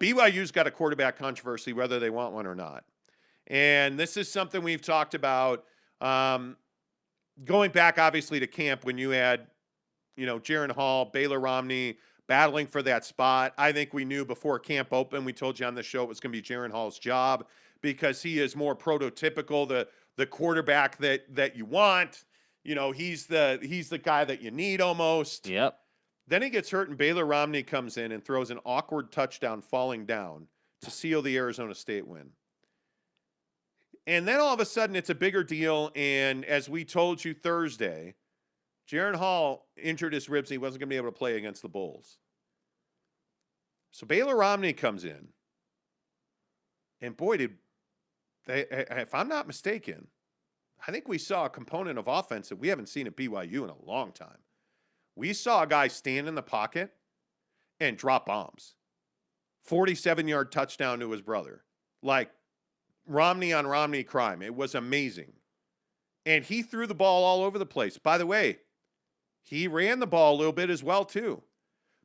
BYU's got a quarterback controversy, whether they want one or not. And this is something we've talked about going back, obviously, to camp when you had, Jaren Hall, Baylor Romney battling for that spot. I think we knew before camp opened, we told you on the show it was going to be Jaren Hall's job because he is more prototypical, the quarterback that you want. He's the guy that you need almost. Yep. Then he gets hurt, and Baylor Romney comes in and throws an awkward touchdown falling down to seal the Arizona State win. And then all of a sudden, it's a bigger deal. And as we told you Thursday, Jaren Hall injured his ribs. And he wasn't going to be able to play against the Bulls. So Baylor Romney comes in. And boy, did they, if I'm not mistaken, I think we saw a component of offense that we haven't seen at BYU in a long time. We saw a guy stand in the pocket and drop bombs. 47-yard touchdown to his brother. Like Romney on Romney crime. It was amazing. And he threw the ball all over the place. By the way, he ran the ball a little bit as well, too.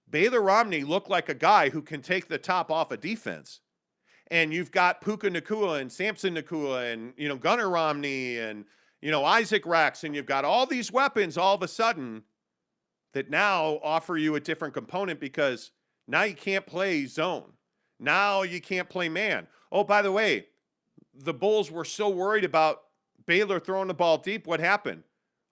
Baylor Romney looked like a guy who can take the top off a defense. And you've got Puka Nacua and Samson Nacua and, Gunnar Romney and, Isaac Rex. And you've got all these weapons all of a sudden that now offer you a different component because now you can't play zone. Now you can't play man. Oh, by the way, the Bulls were so worried about Baylor throwing the ball deep. What happened?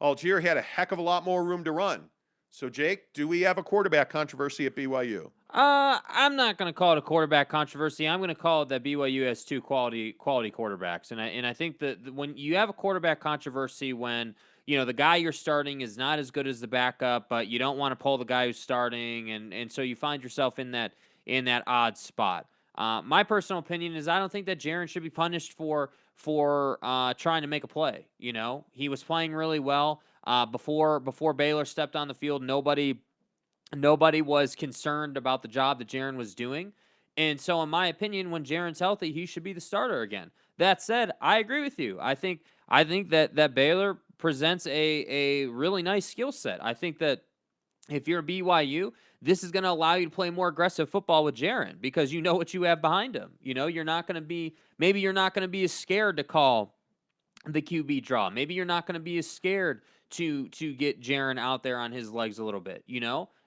Algier had a heck of a lot more room to run. So, Jake, do we have a quarterback controversy at BYU? I'm not going to call it a quarterback controversy. I'm going to call it that BYU has two quality quarterbacks. And I think that when you have a quarterback controversy when the guy you're starting is not as good as the backup, but you don't want to pull the guy who's starting, and so you find yourself in that odd spot. My personal opinion is I don't think that Jaren should be punished for trying to make a play. He was playing really well before Baylor stepped on the field. Nobody was concerned about the job that Jaren was doing. And so in my opinion, when Jaren's healthy, he should be the starter again. That said, I agree with you. I think that Baylor presents a really nice skill set. I think that if you're BYU, this is going to allow you to play more aggressive football with Jaren because you know what you have behind him. You're not going to be as scared to call the QB draw. Maybe you're not going to be as scared to get Jaren out there on his legs a little bit,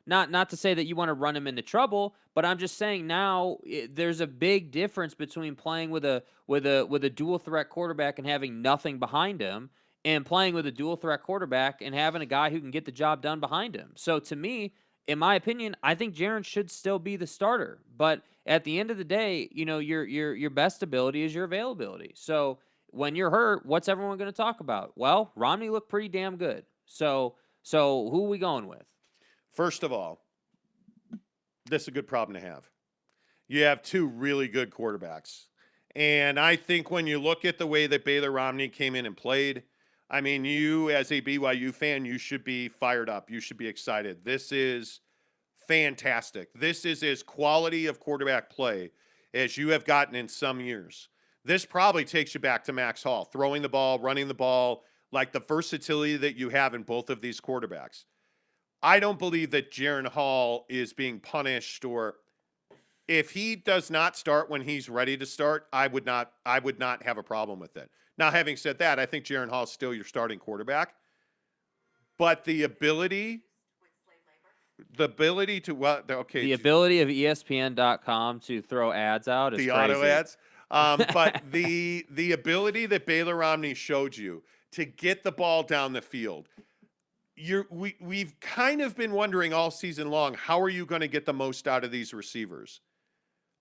Not to say that you want to run him into trouble, but I'm just saying now there's a big difference between playing with a dual threat quarterback and having nothing behind him and playing with a dual threat quarterback and having a guy who can get the job done behind him. So to me, in my opinion, I think Jaren should still be the starter. But at the end of the day, your best ability is your availability. So when you're hurt, what's everyone going to talk about? Well, Romney looked pretty damn good. So who are we going with? First of all, this is a good problem to have. You have two really good quarterbacks. And I think when you look at the way that Baylor Romney came in and played, I mean, you as a BYU fan, you should be fired up. You should be excited. This is fantastic. This is as quality of quarterback play as you have gotten in some years. This probably takes you back to Max Hall, throwing the ball, running the ball, like the versatility that you have in both of these quarterbacks. I don't believe that Jaren Hall is being punished, or if he does not start when he's ready to start, I would not have a problem with it. Now, having said that, I think Jaren Hall is still your starting quarterback. But the ability to the ability of ESPN.com to throw ads out is the crazy. Auto ads. But the ability that Baylor Romney showed you to get the ball down the field. We've kind of been wondering all season long, how are you going to get the most out of these receivers?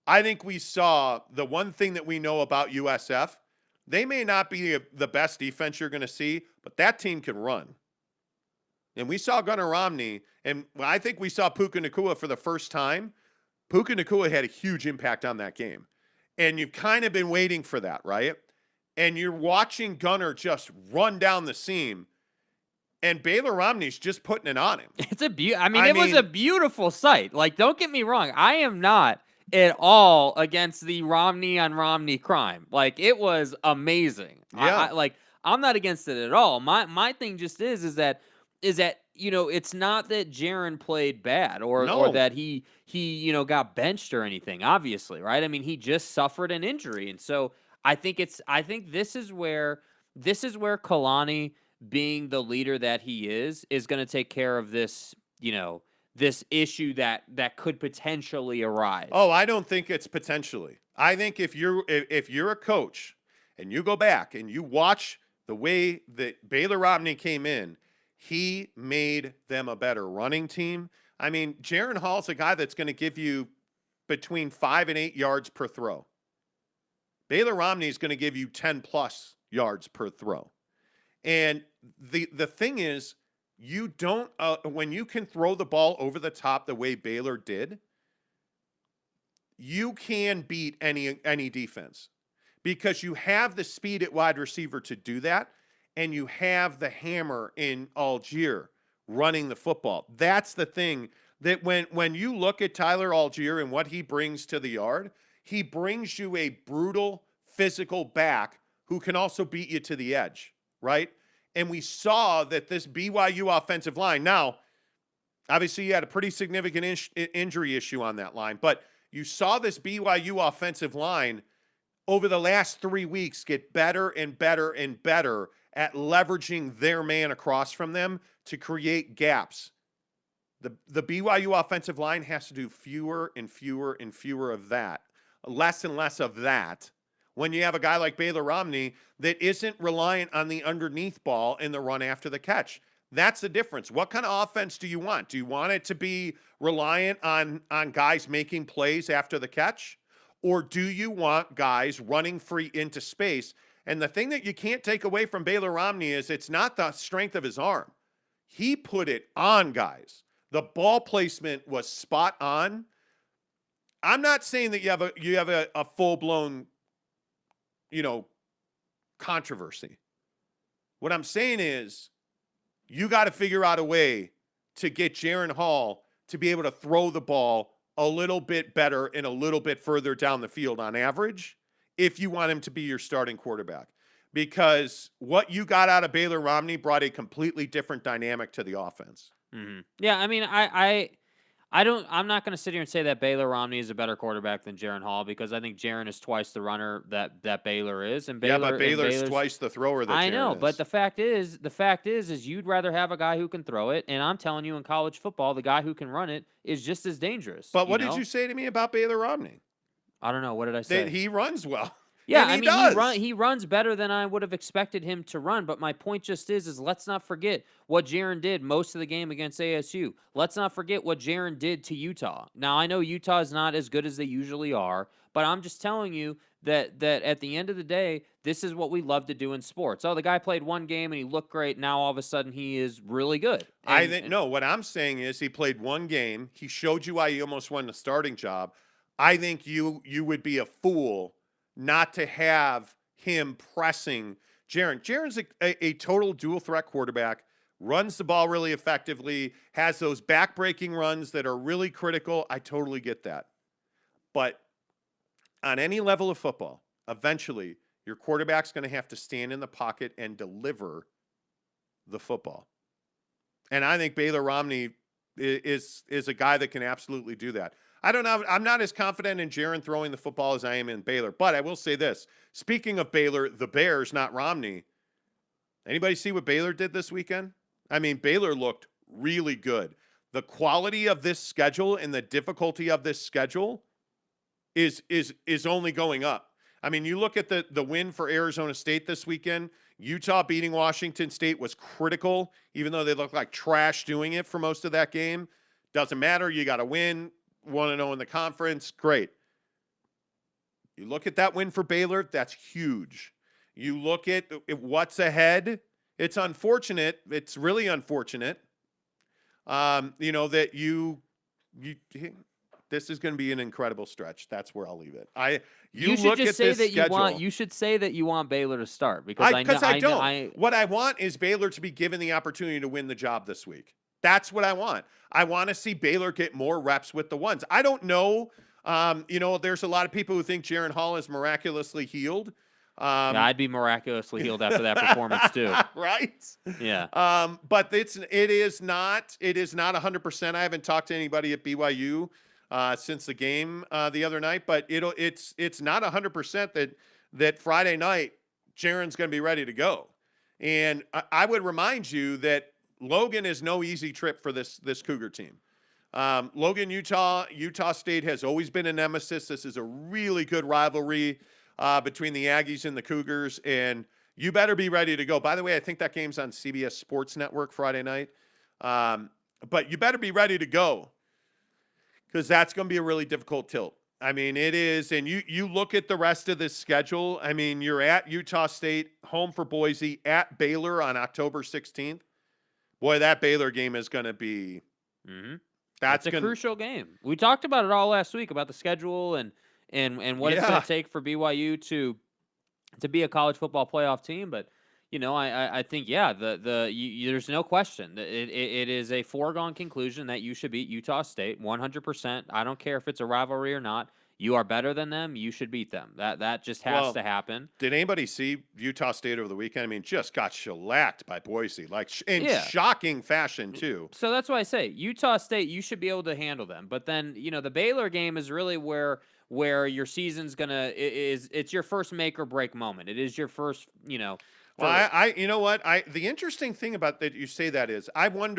I think we saw the one thing that we know about USF. They may not be the best defense you're going to see, but that team can run. And we saw Gunnar Romney, and I think we saw Puka Nacua for the first time. Puka Nacua had a huge impact on that game. And you've kind of been waiting for that, right? And you're watching Gunnar just run down the seam. And Baylor Romney's just putting it on him. It's it was a beautiful sight. Like, don't get me wrong. I am not at all against the Romney on Romney crime. Like, it was amazing. Yeah. I'm not against it at all. My thing just is that it's not that Jaren played bad or No. that he got benched or anything, obviously, right? I mean, he just suffered an injury. And so I think this is where Kalani, being the leader that he is going to take care of this, this issue that could potentially arise. Oh, I don't think it's potentially. I think if you're a coach and you go back and you watch the way that Baylor Romney came in, he made them a better running team. I mean, Jaren Hall's a guy that's going to give you between 5 and 8 yards per throw. Baylor Romney is going to give you 10 plus yards per throw. And the thing is, you don't when you can throw the ball over the top the way Baylor did, you can beat any defense because you have the speed at wide receiver to do that, and you have the hammer in Algier running the football. That's the thing that when you look at Tyler Algier and what he brings to the yard, he brings you a brutal physical back who can also beat you to the edge, right? And we saw that this BYU offensive line, now, obviously you had a pretty significant injury issue on that line, but you saw this BYU offensive line over the last 3 weeks get better and better and better at leveraging their man across from them to create gaps. The BYU offensive line has to do fewer and fewer and fewer of that, less and less of that, when you have a guy like Baylor Romney that isn't reliant on the underneath ball in the run after the catch. That's the difference. What kind of offense do you want? Do you want it to be reliant on guys making plays after the catch? Or do you want guys running free into space? And the thing that you can't take away from Baylor Romney is it's not the strength of his arm. He put it on guys. The ball placement was spot on. I'm not saying that you have a full-blown controversy. What I'm saying is you got to figure out a way to get Jaren Hall to be able to throw the ball a little bit better and a little bit further down the field on average if you want him to be your starting quarterback. Because what you got out of Baylor Romney brought a completely different dynamic to the offense. Mm-hmm. Yeah, I mean, I'm not going to sit here and say that Baylor Romney is a better quarterback than Jaren Hall because I think Jaren is twice the runner that Baylor is, and Baylor's twice the thrower that I Jaren know, is. but the fact is you'd rather have a guy who can throw it, and I'm telling you, in college football, the guy who can run it is just as dangerous. But what did you say to me about Baylor Romney? I don't know. What did I say? That he runs well. Yeah, I mean, he runs better than I would have expected him to run, but my point just is let's not forget what Jaren did most of the game against ASU. Let's not forget what Jaren did to Utah. Now, I know Utah is not as good as they usually are, but I'm just telling you that at the end of the day, this is what we love to do in sports. Oh, the guy played one game and he looked great. Now, all of a sudden, he is really good. No, what I'm saying is he played one game. He showed you why he almost won the starting job. I think you would be a fool not to have him pressing Jaren. Jaren's a total dual threat quarterback, runs the ball really effectively, has those back-breaking runs that are really critical. I totally get that. But on any level of football, eventually your quarterback's going to have to stand in the pocket and deliver the football. And I think Baylor Romney is a guy that can absolutely do that. I don't know. I'm not as confident in Jaren throwing the football as I am in Baylor. But I will say this. Speaking of Baylor, the Bears, not Romney. Anybody see what Baylor did this weekend? I mean, Baylor looked really good. The quality of this schedule and the difficulty of this schedule is only going up. I mean, you look at the win for Arizona State this weekend. Utah beating Washington State was critical, even though they looked like trash doing it for most of that game. Doesn't matter. You got to win. 1-0 in the conference, great. You look at that win for Baylor, that's huge. You look at what's ahead, it's unfortunate. It's really unfortunate. That this is going to be an incredible stretch. That's where I'll leave it. You should say that you want Baylor to start because I don't. What I want is Baylor to be given the opportunity to win the job this week. That's what I want. I want to see Baylor get more reps with the ones. I don't know. There's a lot of people who think Jaren Hall is miraculously healed. Yeah, I'd be miraculously healed after that performance too. Right? Yeah. But it is not 100%. I haven't talked to anybody at BYU since the game the other night, but it's not 100% that Friday night Jaren's going to be ready to go. And I would remind you that Logan is no easy trip for this Cougar team. Logan, Utah State has always been a nemesis. This is a really good rivalry between the Aggies and the Cougars, and you better be ready to go. By the way, I think that game's on CBS Sports Network Friday night. But you better be ready to go because that's going to be a really difficult tilt. I mean, it is, and you look at the rest of this schedule. I mean, you're at Utah State, home for Boise, at Baylor on October 16th. Boy, that Baylor game is going to be That's a crucial game. We talked about it all last week about the schedule and what it's going to take for BYU to be a college football playoff team. But I think there's no question that it is a foregone conclusion that you should beat Utah State 100%. I don't care if it's a rivalry or not. You are better than them. You should beat them. That just has to happen. Did anybody see Utah State over the weekend? I mean, just got shellacked by Boise, like in shocking fashion too. So that's why I say Utah State, you should be able to handle them. But then the Baylor game is really where your season's it's your first make or break moment. It is your first, Well, the interesting thing about that you say that is I don't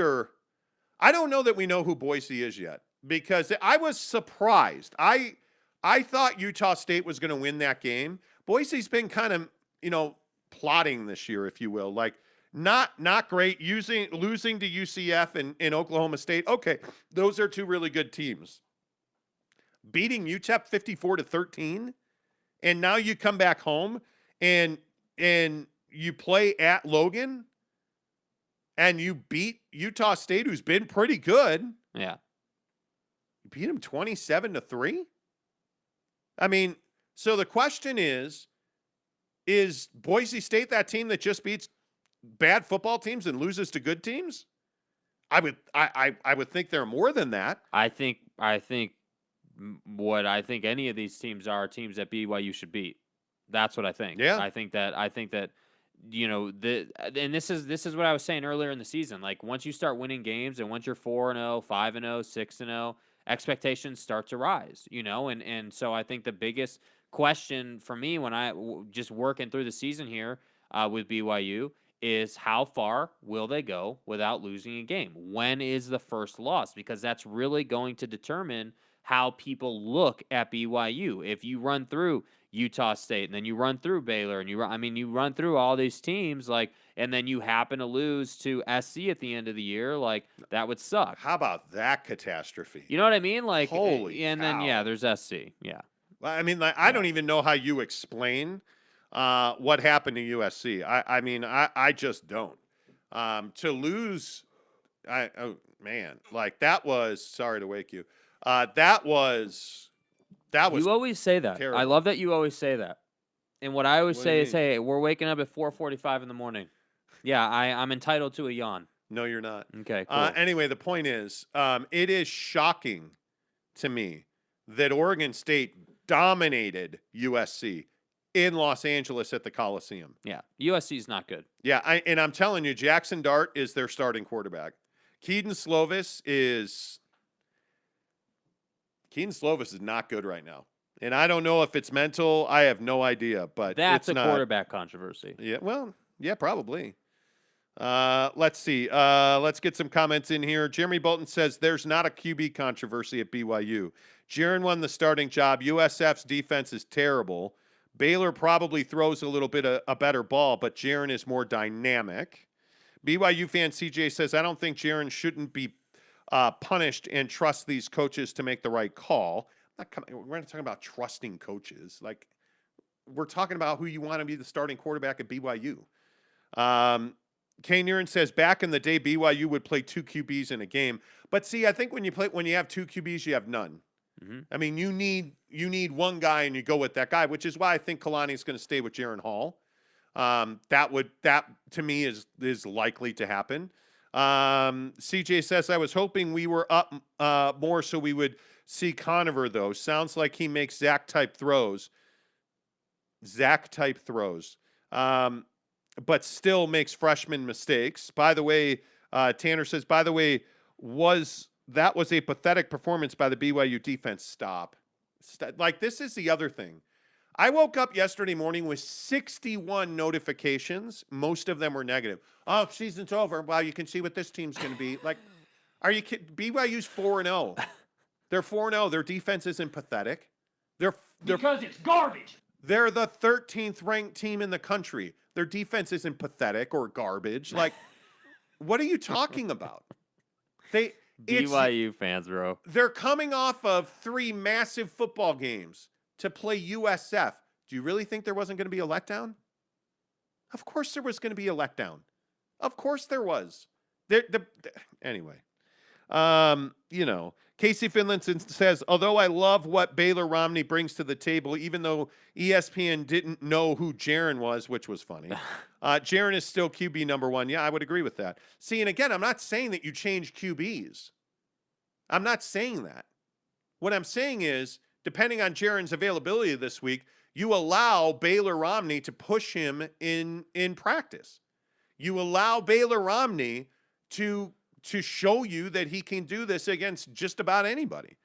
know that we know who Boise is yet because I was surprised. I thought Utah State was going to win that game. Boise's been kind of, plotting this year, if you will, like not great, losing to UCF and Oklahoma State. Okay, those are two really good teams. Beating UTEP 54-13, and now you come back home and you play at Logan, and you beat Utah State, who's been pretty good. Yeah, you beat them 27-3. I mean, so the question is Boise State that team that just beats bad football teams and loses to good teams? I would think they're more than that. I think any of these teams are teams that BYU should beat. That's what I think. Yeah. I think that and this is what I was saying earlier in the season. Like once you start winning games and once you're 4-0, 5-0, 6-0, expectations start to rise, and so I think the biggest question for me when I just working through the season here with BYU is how far will they go without losing a game? When is the first loss? Because that's really going to determine how people look at BYU. If you run through Utah State and then you run through Baylor and you run through all these teams, and then you happen to lose to SC at the end of the year, that would suck. How about that catastrophe? You know what I mean? Holy and cow. Then there's SC. Yeah. I mean, I don't even know how you explain what happened to USC. I just don't. To lose, that was, sorry to wake you. That was you always say that. Terrible. I love that you always say that. And what I always say is, hey, we're waking up at 4:45 in the morning. Yeah, I'm entitled to a yawn. No, you're not. Okay, cool. Anyway, the point is, it is shocking to me that Oregon State dominated USC in Los Angeles at the Coliseum. Yeah, USC is not good. Yeah, and I'm telling you, Jackson Dart is their starting quarterback. Keaton Slovis is not good right now. And I don't know if it's mental. I have no idea, but that's it's a quarterback controversy. Yeah, well, yeah, probably. Let's see. Let's get some comments in here. Jeremy Bolton says there's not a QB controversy at BYU. Jaren won the starting job. USF's defense is terrible. Baylor probably throws a little bit a better ball, but Jaren is more dynamic. BYU fan CJ says, I don't think Jaren shouldn't be punished and trust these coaches to make the right call. We're not talking about trusting coaches. We're talking about who you want to be the starting quarterback at BYU. Kay Niren says back in the day, BYU would play two QBs in a game. But see, I think when you have two QBs, you have none. Mm-hmm. I mean, you need one guy and you go with that guy, which is why I think Kalani is going to stay with Jaren Hall. That to me is likely to happen. CJ says, I was hoping we were up more so we would see Conover, though. Sounds like he makes Zach-type throws. Zach type throws, but still makes freshman mistakes. By the way, Tanner says, by the way, that was a pathetic performance by the BYU defense. Stop. Like, this is the other thing. I woke up yesterday morning with 61 notifications. Most of them were negative. Oh, season's over. Wow, you can see what this team's going to be. Like, are you kidding? BYU's 4-0. They're 4-0. Their defense isn't pathetic. They're because it's garbage. They're the 13th ranked team in the country. Their defense isn't pathetic or garbage. Like, what are you talking about? BYU fans, bro. They're coming off of 3 massive football games to play USF. Do you really think there wasn't going to be a letdown? Of course there was going to be a letdown. Of course there was. Anyway, Casey Finlinson says, although I love what Baylor Romney brings to the table, even though ESPN didn't know who Jaren was, which was funny, Jaren is still QB number 1. Yeah, I would agree with that. See, and again, I'm not saying that you change QBs. I'm not saying that. What I'm saying is, depending on Jaren's availability this week, you allow Baylor Romney to push him in practice. You allow Baylor Romney to show you that he can do this against just about anybody.